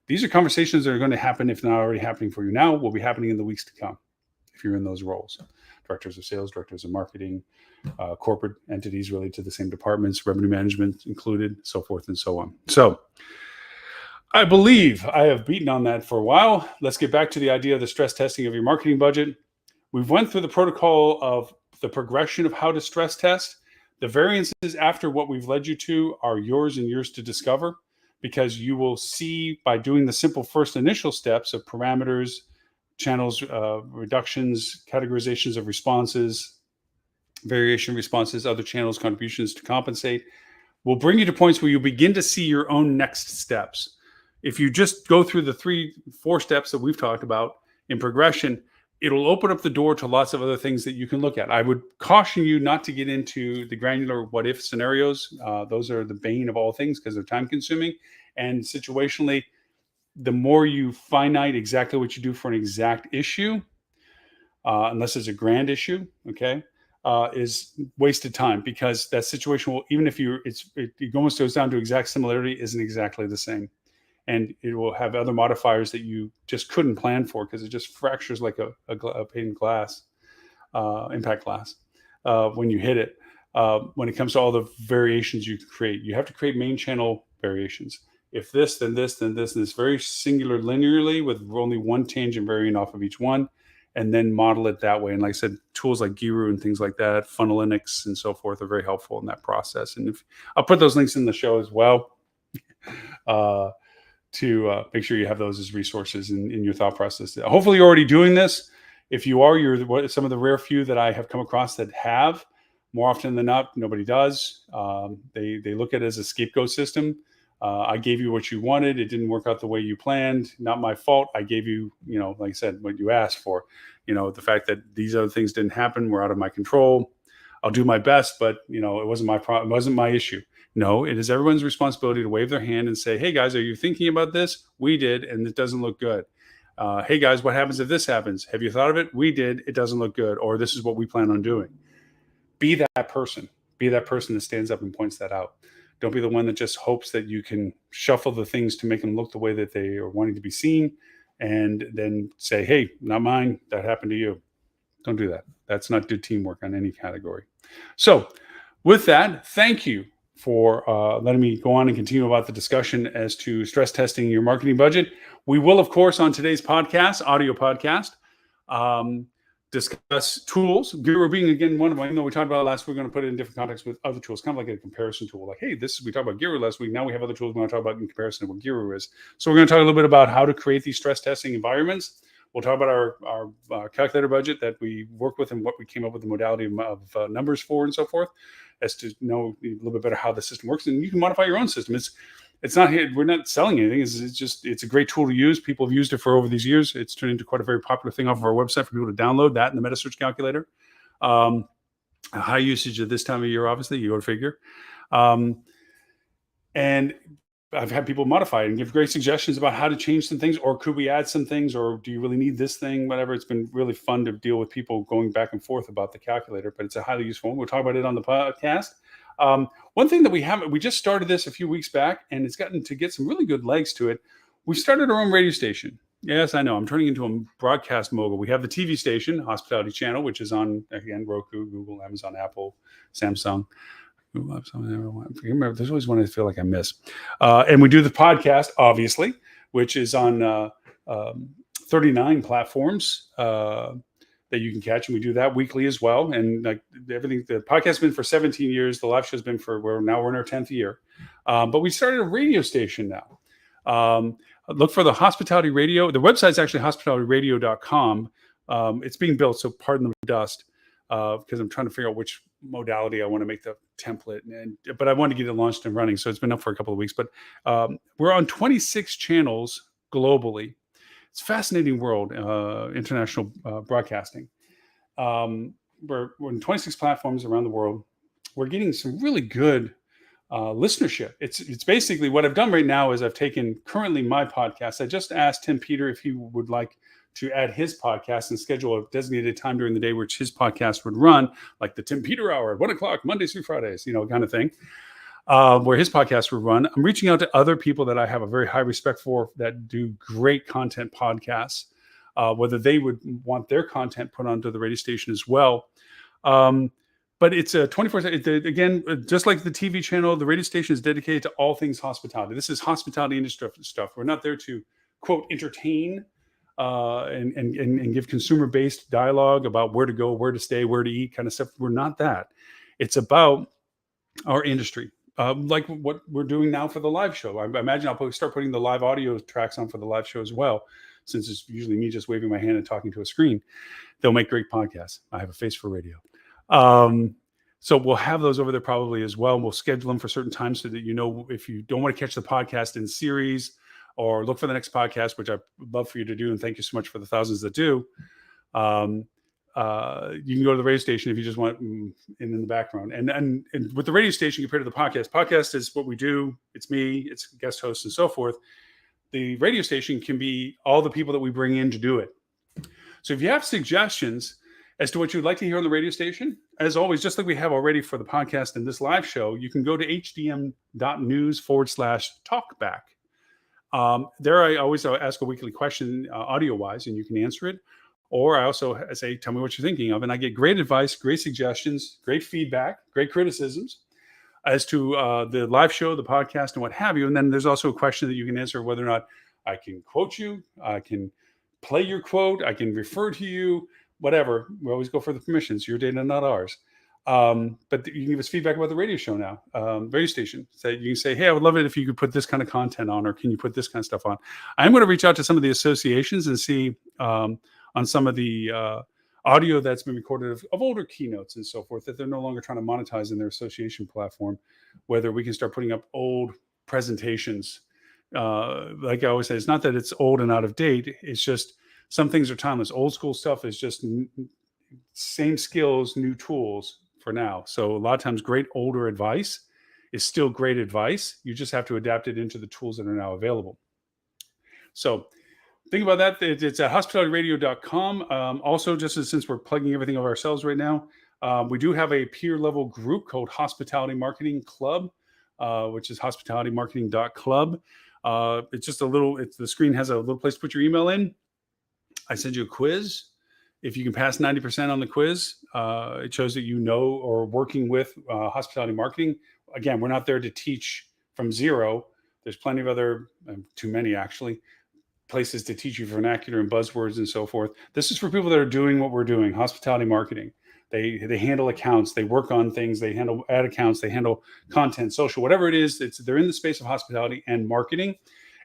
These are conversations that are going to happen, if not already happening for you now, will be happening in the weeks to come if you're in those roles. Directors of sales, directors of marketing, corporate entities related to the same departments, revenue management included, so forth and so on. So I believe I have beaten on that for a while. Let's get back to the idea of the stress testing of your marketing budget. We've went through the protocol of the progression of how to stress test. The variances after what we've led you to are yours and yours to discover, because you will see by doing the simple first initial steps of parameters, channels, reductions, categorizations of responses, variation responses, other channels, contributions to compensate, will bring you to points where you begin to see your own next steps. If you just go through the 3-4 steps that we've talked about in progression, it'll open up the door to lots of other things that you can look at. I would caution you not to get into the granular what if scenarios. Those are the bane of all things because they're time consuming. And situationally, the more you finite exactly what you do for an exact issue, unless it's a grand issue, okay, is wasted time, because that situation will, even if it almost goes down to exact similarity, isn't exactly the same. And it will have other modifiers that you just couldn't plan for because it just fractures like a pane glass, impact glass, when you hit it. When it comes to all the variations you create, you have to create main channel variations. If this, then this, then this, and this, very singular linearly with only one tangent varying off of each one, and then model it that way. And like I said, tools like Giru and things like that, Funnelytics and so forth, are very helpful in that process. And I'll put those links in the show as well. To make sure you have those as resources in your thought process. Hopefully you're already doing this. If you are, you're some of the rare few that I have come across that have. More often than not, nobody does. They look at it as a scapegoat system. I gave you what you wanted. It didn't work out the way you planned. Not my fault. I gave you, like I said, what you asked for. The fact that these other things didn't happen were out of my control. I'll do my best, but it wasn't my problem. It wasn't my issue. No, it is everyone's responsibility to wave their hand and say, hey guys, are you thinking about this? We did, and it doesn't look good. Hey guys, what happens if this happens? Have you thought of it? We did. It doesn't look good. Or this is what we plan on doing. Be that person. Be that person that stands up and points that out. Don't be the one that just hopes that you can shuffle the things to make them look the way that they are wanting to be seen, and then say, hey, not mine. That happened to you. Don't do that. That's not good teamwork on any category. So with that, thank you for letting me go on and continue about the discussion as to stress testing your marketing budget. We will, of course, on today's podcast, audio podcast, discuss tools. Giru being, again, one of them. I know we talked about it last week. We're going to put it in different context with other tools, kind of like a comparison tool. Like, hey, we talked about Giru last week. Now we have other tools we want to talk about in comparison to what Giru is. So we're going to talk a little bit about how to create these stress testing environments. We'll talk about our calculator budget that we work with and what we came up with the modality of numbers for and so forth, as to know a little bit better how the system works. And you can modify your own system. It's not, we're not selling anything. It's a great tool to use. People have used it for over these years. It's turned into quite a very popular thing off of our website for people to download that and the MetaSearch calculator. A high usage at this time of year, obviously, you go to figure. And I've had people modify it and give great suggestions about how to change some things, or could we add some things, or do you really need this thing, whatever. It's been really fun to deal with people going back and forth about the calculator, but it's a highly useful one. We'll talk about it on the podcast. One thing that we just started this a few weeks back, and it's gotten to get some really good legs to it. We started our own radio station. Yes, I know. I'm turning into a broadcast mogul. We have the TV station, Hospitality Channel, which is on, again, Roku, Google, Amazon, Apple, Samsung. Remember, there's always one I feel like I miss. And we do the podcast, obviously, which is on 39 platforms that you can catch. And we do that weekly as well. And like everything, the podcast has been for 17 years. The live show has been we're in our 10th year. But we started a radio station now. Look for the Hospitality Radio. The website's actually hospitalityradio.com. It's being built, so pardon the dust. Because I'm trying to figure out which modality I want to make the template, but I want to get it launched and running. So it's been up for a couple of weeks, but we're on 26 channels globally. It's a fascinating world, international broadcasting. We're in 26 platforms around the world. We're getting some really good listenership. It's basically what I've done right now is I've taken currently my podcast. I just asked Tim Peter if he would like to add his podcast and schedule a designated time during the day which his podcast would run, like the Tim Peter Hour at 1:00, Mondays through Fridays, kind of thing, where his podcast would run. I'm reaching out to other people that I have a very high respect for that do great content podcasts, whether they would want their content put onto the radio station as well. But it's a 24/7. Again, just like the TV channel, the radio station is dedicated to all things hospitality. This is hospitality industry stuff. We're not there to, quote, entertain and give consumer-based dialogue about where to go, where to stay, where to eat, kind of stuff. We're not that. It's about our industry, like what we're doing now for the live show. I imagine I'll probably start putting the live audio tracks on for the live show as well, since it's usually me just waving my hand and talking to a screen. They'll make great podcasts. I have a face for radio. So we'll have those over there probably as well. We'll schedule them for certain times so that if you don't want to catch the podcast in series or look for the next podcast, which I'd love for you to do, and thank you so much for the thousands that do. You can go to the radio station if you just want in the background. And with the radio station compared to the podcast is what we do. It's me, it's guest hosts and so forth. The radio station can be all the people that we bring in to do it. So if you have suggestions as to what you'd like to hear on the radio station, as always, just like we have already for the podcast and this live show, you can go to hdm.news/talkback. There I always ask a weekly question audio wise, and you can answer it. Or I also say, tell me what you're thinking of. And I get great advice, great suggestions, great feedback, great criticisms as to the live show, the podcast, and what have you. And then there's also a question that you can answer whether or not I can quote you, I can play your quote, I can refer to you, whatever. We always go for the permissions, your data, not ours. But you can give us feedback about the radio show now, radio station. So you can say, hey, I would love it if you could put this kind of content on, or can you put this kind of stuff on? I'm going to reach out to some of the associations and see on some of the audio that's been recorded of older keynotes and so forth, that they're no longer trying to monetize in their association platform, whether we can start putting up old presentations. Like I always say, it's not that it's old and out of date. It's just some things are timeless. Old school stuff is just same skills, new tools for now. So a lot of times great older advice is still great advice. You just have to adapt it into the tools that are now available. So think about that. It's at hospitalityradio.com. Also, just since we're plugging everything of ourselves right now, we do have a peer level group called Hospitality Marketing Club, which is hospitalitymarketing.club. It's just the screen has a little place to put your email in. I send you a quiz. If you can pass 90% on the quiz, it shows that you know or working with hospitality marketing. Again, we're not there to teach from zero. There's plenty of other, too many actually, places to teach you vernacular and buzzwords and so forth. This is for people that are doing what we're doing, hospitality marketing. They handle accounts, they work on things, they handle ad accounts, they handle content, social, whatever it is. They're in the space of hospitality and marketing.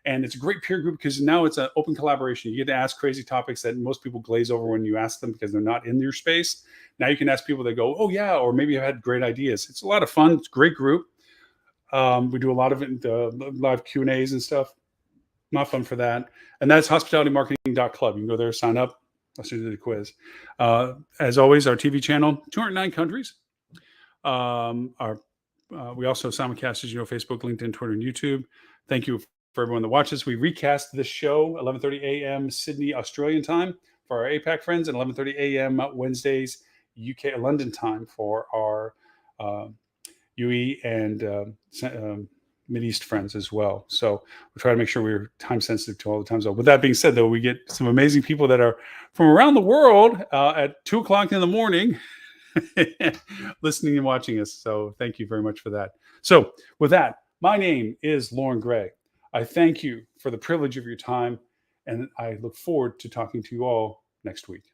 And it's a great peer group because now it's an open collaboration. You get to ask crazy topics that most people glaze over when you ask them because they're not in your space. Now you can ask people that go, oh yeah, or maybe I've had great ideas. It's a lot of fun. It's a great group. We do a lot of it, live Q&As and stuff. Not fun for that. And that's hospitalitymarketing.club. You can go there, sign up. I'll send you the quiz. As always, our TV channel, 209 countries. We also simulcast, as you know, Facebook, LinkedIn, Twitter, and YouTube. Thank you for everyone that watches. We recast this show 11:30 a.m. Sydney, Australian time for our APAC friends, and 11:30 a.m. Wednesdays, UK, London time for our UE and Mideast friends as well. So we'll try to make sure we're time sensitive to all the time zone. With that being said, though, we get some amazing people that are from around the world at 2:00 in the morning listening and watching us. So thank you very much for that. So with that, my name is Loren Gray. I thank you for the privilege of your time, and I look forward to talking to you all next week.